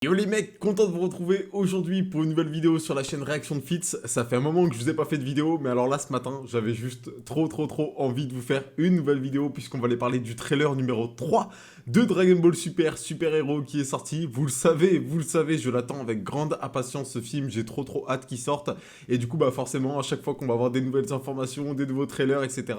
Yo les mecs, content de vous retrouver aujourd'hui pour une nouvelle vidéo sur la chaîne Réaction de Fitz. Ça fait un moment que je vous ai pas fait de vidéo, mais alors là ce matin, j'avais juste trop envie de vous faire une nouvelle vidéo puisqu'on va aller parler du trailer numéro 3 de Dragon Ball Super, Super Hero qui est sorti. Vous le savez, je l'attends avec grande impatience ce film, j'ai trop hâte qu'il sorte. Et du coup, bah forcément, à chaque fois qu'on va avoir des nouvelles informations, des nouveaux trailers, etc.,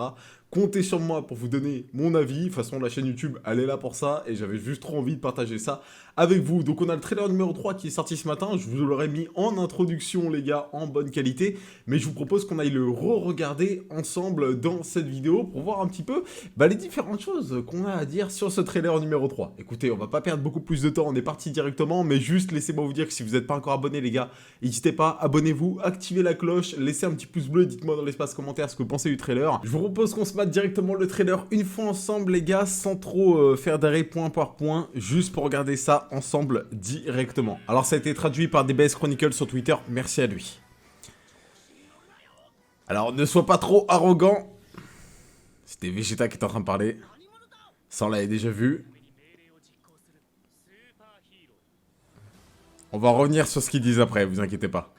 comptez sur moi pour vous donner mon avis. De toute façon, la chaîne YouTube, elle est là pour ça et j'avais juste trop envie de partager ça avec vous. Donc on a le trailer numéro 3 qui est sorti ce matin, je vous l'aurais mis en introduction les gars, en bonne qualité, mais je vous propose qu'on aille le re-regarder ensemble dans cette vidéo pour voir un petit peu les différentes choses qu'on a à dire sur ce trailer numéro 3. Écoutez, on va pas perdre beaucoup plus de temps, on est parti directement, mais juste laissez-moi vous dire que si vous n'êtes pas encore abonné les gars, n'hésitez pas, abonnez-vous, activez la cloche, laissez un petit pouce bleu, dites-moi dans l'espace commentaire ce que vous pensez du trailer. Je vous propose qu'on se mette directement le trailer une fois ensemble les gars, sans trop faire d'arrêt point par point, juste pour regarder ça ensemble directement. Alors ça a été traduit par DBS Chronicle sur Twitter, merci à lui. Alors ne sois pas trop arrogant. C'était Vegeta qui est en train de parler. Ça on l'avait déjà vu. On va revenir sur ce qu'ils disent après, vous inquiétez pas.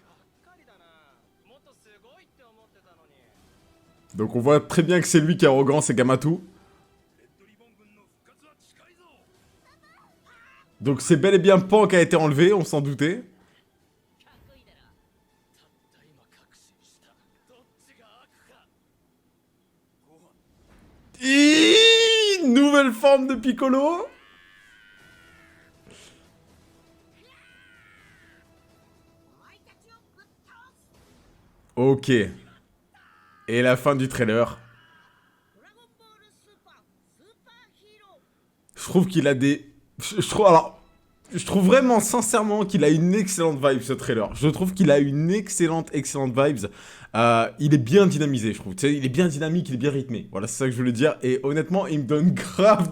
Donc on voit très bien que c'est lui qui est arrogant, c'est Gamatu. Donc c'est bel et bien Pan qui a été enlevé, on s'en doutait. Nouvelle forme de Piccolo. Ok. Et la fin du trailer. Je trouve qu'il a des... Je trouve vraiment sincèrement qu'il a une excellente vibe ce trailer. Je trouve qu'il a une excellente vibes. Il est bien dynamisé, je trouve. Tu sais, il est bien dynamique, il est bien rythmé. Voilà, c'est ça que je voulais dire. Et honnêtement, il me donne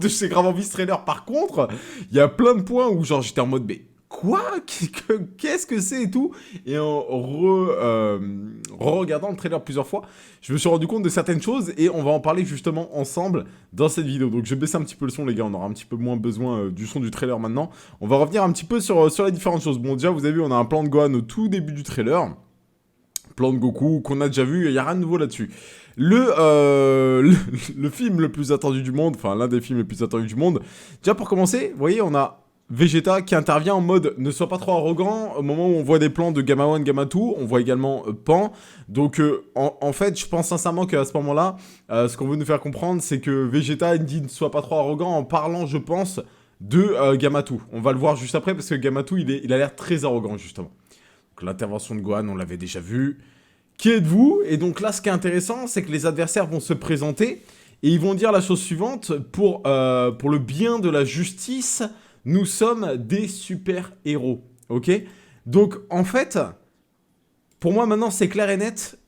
j'ai grave envie ce trailer. Par contre, il y a plein de points où genre j'étais en mode, mais quoi? Qu'est-ce que c'est et tout? Et en regardant le trailer plusieurs fois, je me suis rendu compte de certaines choses et on va en parler justement ensemble dans cette vidéo. Donc je vais baisser un petit peu le son les gars, on aura un petit peu moins besoin du son du trailer maintenant. On va revenir un petit peu sur les différentes choses. Bon déjà vous avez vu on a un plan de Gohan au tout début du trailer. Plan de Goku qu'on a déjà vu, il n'y a rien de nouveau là-dessus. Le film le plus attendu du monde, enfin l'un des films les plus attendus du monde. Déjà pour commencer, vous voyez on a Vegeta qui intervient en mode ne sois pas trop arrogant. Au moment où on voit des plans de Gamma 1, Gamma 2, on voit également Pan. Donc en fait, je pense sincèrement qu'à ce moment-là, ce qu'on veut nous faire comprendre, c'est que Vegeta dit ne sois pas trop arrogant en parlant, je pense, de Gamma 2. On va le voir juste après parce que Gamma 2, il a l'air très arrogant justement. Donc l'intervention de Gohan, on l'avait déjà vu. Qui êtes-vous? Et donc là, ce qui est intéressant, c'est que les adversaires vont se présenter et ils vont dire la chose suivante pour le bien de la justice. Nous sommes des super-héros, ok? Donc, en fait, pour moi, maintenant, c'est clair et net.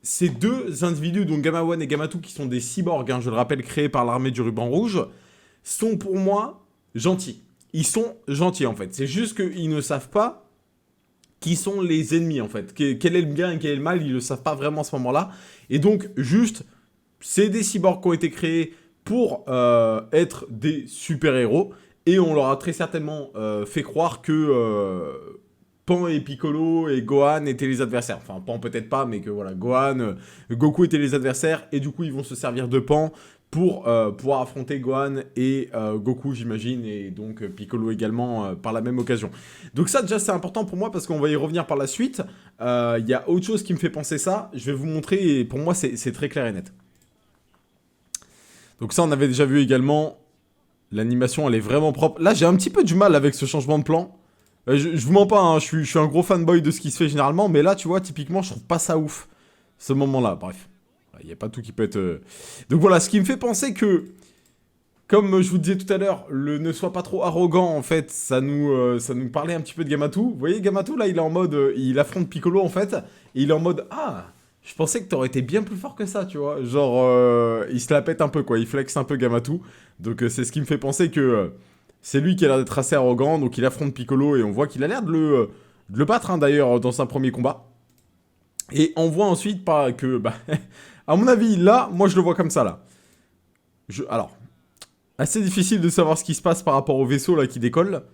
Ces deux individus, donc Gamma 1 et Gamma 2, qui sont des cyborgs, hein, je le rappelle, créés par l'armée du ruban rouge, sont pour moi gentils. Ils sont gentils, en fait. C'est juste qu'ils ne savent pas qui sont les ennemis, en fait. Quel est le bien et quel est le mal, ils ne le savent pas vraiment à ce moment-là. Et donc, juste, c'est des cyborgs qui ont été créés pour être des super-héros. Et on leur a très certainement fait croire que Pan et Piccolo et Gohan étaient les adversaires. Enfin, Pan peut-être pas, mais que voilà, Gohan, Goku étaient les adversaires. Et du coup, ils vont se servir de Pan pour pouvoir affronter Gohan et Goku, j'imagine. Et donc Piccolo également par la même occasion. Donc ça, déjà, c'est important pour moi parce qu'on va y revenir par la suite. Il y a autre chose qui me fait penser ça. Je vais vous montrer et pour moi, c'est très clair et net. Donc ça, on avait déjà vu également... L'animation, elle est vraiment propre. Là, j'ai un petit peu du mal avec ce changement de plan. Je vous mens pas, hein, je suis un gros fanboy de ce qui se fait généralement, mais là, tu vois, typiquement, je trouve pas ça ouf. Ce moment-là, bref. Il n'y a pas tout qui peut être... Donc voilà, ce qui me fait penser que, comme je vous disais tout à l'heure, le ne sois pas trop arrogant, en fait, ça nous parlait un petit peu de Gamatu. Vous voyez, Gamatu, là, il est en mode... il affronte Piccolo, en fait, et il est en mode... Ah, je pensais que t'aurais été bien plus fort que ça, tu vois. Genre, il se la pète un peu, quoi. Il flex un peu Gamatu. Donc c'est ce qui me fait penser que c'est lui qui a l'air d'être assez arrogant. Donc il affronte Piccolo et on voit qu'il a l'air de le battre, hein, d'ailleurs, dans un premier combat. Et on voit ensuite que, à mon avis, là, moi je le vois comme ça, là. Alors, assez difficile de savoir ce qui se passe par rapport au vaisseau, là, qui décolle.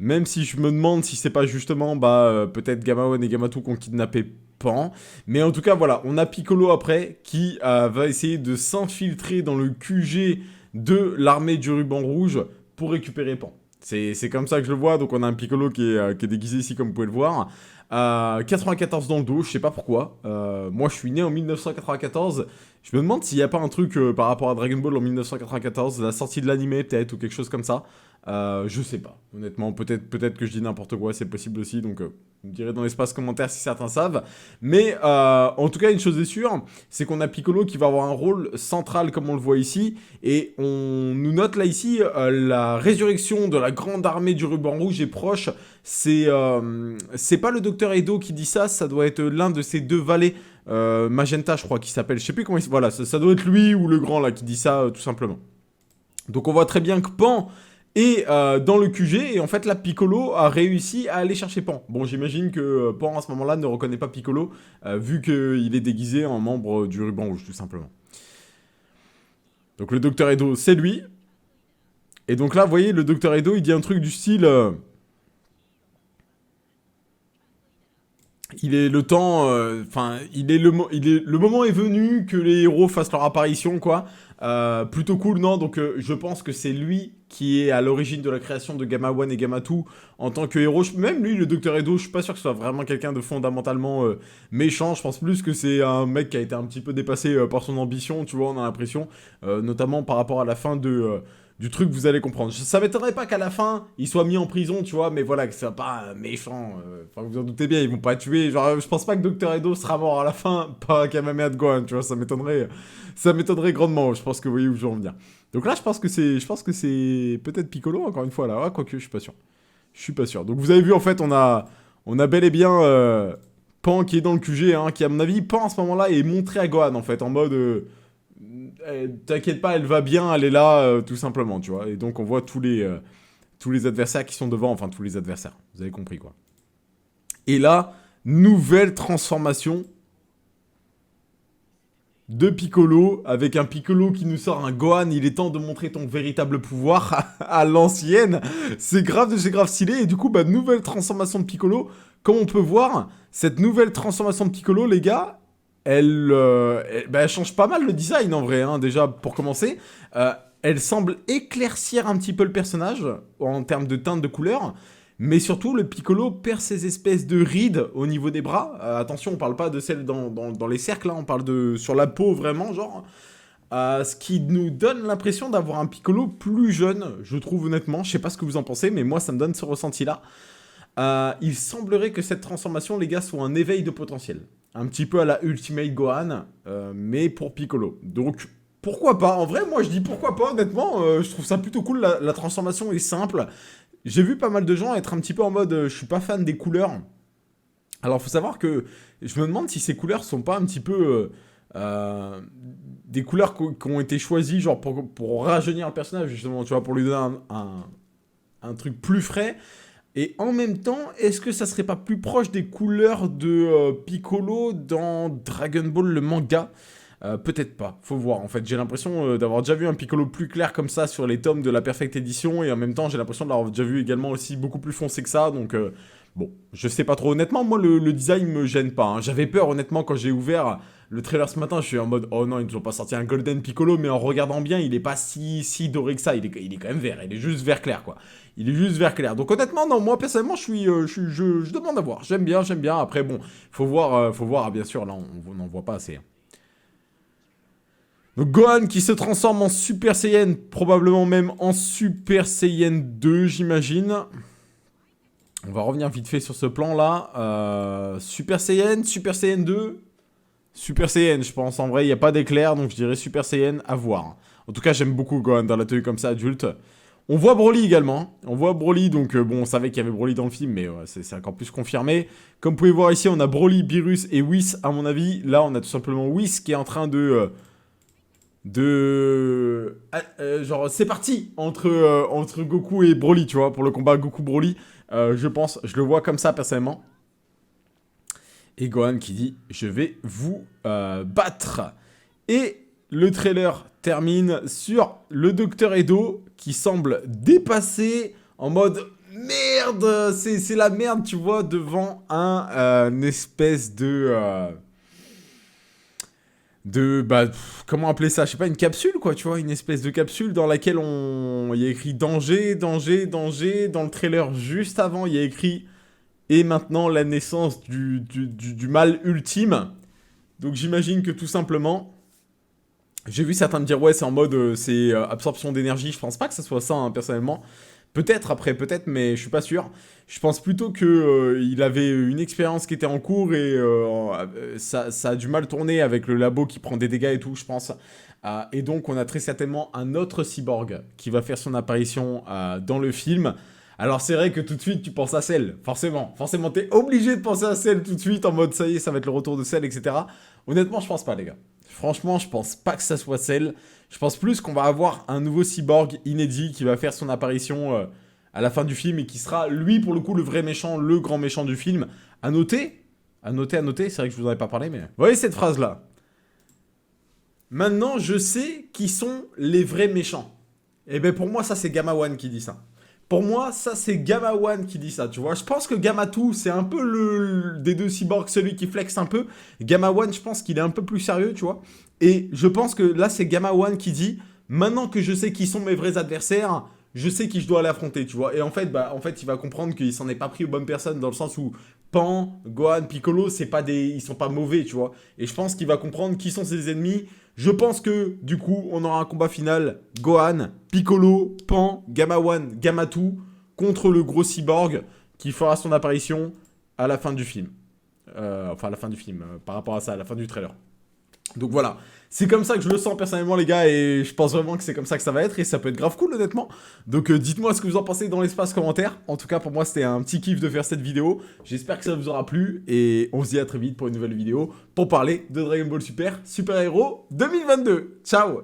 Même si je me demande si c'est pas justement, peut-être Gamma One et Gamma 2 qui ont kidnappé Pan. Mais en tout cas, voilà, on a Piccolo après qui va essayer de s'infiltrer dans le QG de l'armée du ruban rouge pour récupérer Pan. C'est comme ça que je le vois, donc on a un Piccolo qui est déguisé ici comme vous pouvez le voir. 94 dans le dos, je sais pas pourquoi. Moi je suis né en 1994. Je me demande s'il n'y a pas un truc par rapport à Dragon Ball en 1994, la sortie de l'anime peut-être ou quelque chose comme ça. Je sais pas, honnêtement, peut-être que je dis n'importe quoi, c'est possible aussi, donc vous me direz dans l'espace commentaire si certains savent. Mais en tout cas, une chose est sûre, c'est qu'on a Piccolo qui va avoir un rôle central comme on le voit ici, et on nous note là ici, la résurrection de la grande armée du ruban rouge est proche. C'est pas le docteur Edo qui dit ça, ça doit être l'un de ses deux valets, Magenta je crois qu'il s'appelle, je sais plus comment il s'appelle, voilà, ça doit être lui ou le grand là qui dit ça tout simplement. Donc on voit très bien que Pan est dans le QG, et en fait là Piccolo a réussi à aller chercher Pan. Bon, j'imagine que Pan à ce moment-là ne reconnaît pas Piccolo, vu qu'il est déguisé en membre du ruban rouge tout simplement. Donc le docteur Edo c'est lui. Et donc là vous voyez le docteur Edo il dit un truc du style... il est le temps, enfin, le moment est venu que les héros fassent leur apparition, quoi. Plutôt cool, non? Donc, je pense que c'est lui qui est à l'origine de la création de Gamma One et Gamma 2 en tant que héros. Même lui, le Docteur Edo, je suis pas sûr que ce soit vraiment quelqu'un de fondamentalement méchant. Je pense plus que c'est un mec qui a été un petit peu dépassé par son ambition, tu vois, on a l'impression. Notamment par rapport à la fin du truc, vous allez comprendre. Ça m'étonnerait pas qu'à la fin, il soit mis en prison, tu vois, mais voilà, que ce soit pas méchant. Enfin, vous en doutez bien, ils vont pas tuer. Genre, je pense pas que Dr. Edo sera mort à la fin, pas Kamehameha de Gohan, tu vois, ça m'étonnerait grandement. Je pense que vous voyez où je veux en venir. Donc là, je pense que c'est peut-être Piccolo, encore une fois, là. Ah, quoique, je suis pas sûr. Je suis pas sûr. Donc vous avez vu, en fait, on a bel et bien Pan qui est dans le QG, hein, qui, à mon avis, Pan, à ce moment-là, est montré à Gohan, en fait, en mode... t'inquiète pas, elle va bien, elle est là, tout simplement, tu vois. Et donc on voit tous les adversaires qui sont devant, enfin tous les adversaires, vous avez compris quoi. Et là, nouvelle transformation de Piccolo, avec un Piccolo qui nous sort un Gohan, il est temps de montrer ton véritable pouvoir à l'ancienne. C'est grave stylé, et du coup, nouvelle transformation de Piccolo. Comme on peut voir, cette nouvelle transformation de Piccolo, les gars, elle change pas mal le design en vrai, hein, déjà pour commencer. Elle semble éclaircir un petit peu le personnage en termes de teinte de couleur. Mais surtout, le Piccolo perd ses espèces de rides au niveau des bras. Attention, on parle pas de celles dans les cercles, hein, on parle de sur la peau vraiment, genre. Ce qui nous donne l'impression d'avoir un Piccolo plus jeune, je trouve honnêtement. Je sais pas ce que vous en pensez, mais moi ça me donne ce ressenti-là. Il semblerait que cette transformation, les gars, soit un éveil de potentiel. Un petit peu à la Ultimate Gohan, mais pour Piccolo. Donc, pourquoi pas? En vrai, moi, je dis pourquoi pas, honnêtement. Je trouve ça plutôt cool, la transformation est simple. J'ai vu pas mal de gens être un petit peu en mode, je suis pas fan des couleurs. Alors, faut savoir que je me demande si ces couleurs sont pas un petit peu... des couleurs qui ont été choisies, genre, pour rajeunir le personnage, justement, tu vois, pour lui donner un truc plus frais. Et en même temps, est-ce que ça serait pas plus proche des couleurs de Piccolo dans Dragon Ball le manga? Peut-être pas, faut voir en fait. J'ai l'impression d'avoir déjà vu un Piccolo plus clair comme ça sur les tomes de la Perfect Edition, et en même temps j'ai l'impression de l'avoir déjà vu également aussi beaucoup plus foncé que ça, donc bon, je sais pas trop. Honnêtement, moi le design me gêne pas, hein. J'avais peur honnêtement quand j'ai ouvert le trailer ce matin, je suis en mode oh non, ils nous ont pas sorti un Golden Piccolo, mais en regardant bien, il est pas si doré que ça, il est quand même vert, il est juste vert clair quoi. Il est juste vert clair. Donc honnêtement, non, moi personnellement, je demande à voir. J'aime bien. Après bon, faut voir, bien sûr, là on n'en voit pas assez, hein. Donc Gohan qui se transforme en Super Saiyan, probablement même en Super Saiyan 2, j'imagine. On va revenir vite fait sur ce plan-là. Super Saiyan 2. Super Saiyan, je pense. En vrai, il n'y a pas d'éclair, donc je dirais Super Saiyan, à voir. En tout cas, j'aime beaucoup Gohan dans la tenue comme ça, adulte. On voit Broly également. On voit Broly, donc bon, on savait qu'il y avait Broly dans le film, mais c'est encore plus confirmé. Comme vous pouvez voir ici, on a Broly, Beerus et Whis, à mon avis. Là, on a tout simplement Whis qui est en train genre, c'est parti entre Goku et Broly, tu vois, pour le combat Goku-Broly. Je pense, je le vois comme ça, personnellement. Et Gohan qui dit « Je vais vous battre ». Et le trailer termine sur le Docteur Edo qui semble dépassé en mode merde, c'est la merde, tu vois, devant une espèce comment appeler ça? Je sais pas, une capsule, quoi, tu vois, une espèce de capsule dans laquelle il y a écrit danger, danger, danger. Dans le trailer juste avant, il y a écrit et maintenant la naissance du mal ultime. Donc j'imagine que tout simplement, j'ai vu certains me dire ouais c'est en mode c'est absorption d'énergie. Je pense pas que ça soit ça hein, personnellement. Peut-être après, peut-être, mais je suis pas sûr. Je pense plutôt que il avait une expérience qui était en cours et ça a du mal tourner avec le labo qui prend des dégâts et tout, je pense. Et donc on a très certainement un autre cyborg qui va faire son apparition dans le film. Alors c'est vrai que tout de suite tu penses à Cell, forcément. Forcément t'es obligé de penser à Cell tout de suite en mode ça y est, ça va être le retour de Cell, etc. Honnêtement je pense pas les gars. Franchement je pense pas que ça soit Cell. Je pense plus qu'on va avoir un nouveau cyborg inédit qui va faire son apparition à la fin du film et qui sera lui pour le coup le vrai méchant, le grand méchant du film. À noter, c'est vrai que je vous en ai pas parlé mais... Vous voyez cette phrase là? Maintenant je sais qui sont les vrais méchants. Et ben pour moi ça c'est Gamma One qui dit ça. Pour moi, ça, c'est Gamma One qui dit ça, tu vois. Je pense que Gamma 2, c'est un peu des deux cyborgs, celui qui flex un peu. Gamma One, je pense qu'il est un peu plus sérieux, tu vois. Et je pense que là, c'est Gamma One qui dit, maintenant que je sais qui sont mes vrais adversaires, je sais qui je dois aller affronter, tu vois. Et en fait, il va comprendre qu'il s'en est pas pris aux bonnes personnes, dans le sens où Pan, Gohan, Piccolo, ils sont pas mauvais, tu vois. Et je pense qu'il va comprendre qui sont ses ennemis. Je pense que, du coup, on aura un combat final. Gohan, Piccolo, Pan, Gamma One, Gamma 2 contre le gros cyborg qui fera son apparition à la fin du film. Enfin, à la fin du film, par rapport à ça, à la fin du trailer. Donc voilà, c'est comme ça que je le sens personnellement les gars et je pense vraiment que c'est comme ça que ça va être et ça peut être grave cool honnêtement. Donc dites-moi ce que vous en pensez dans l'espace commentaire. En tout cas pour moi c'était un petit kiff de faire cette vidéo. J'espère que ça vous aura plu et on se dit à très vite pour une nouvelle vidéo pour parler de Dragon Ball Super Super Hero 2022. Ciao.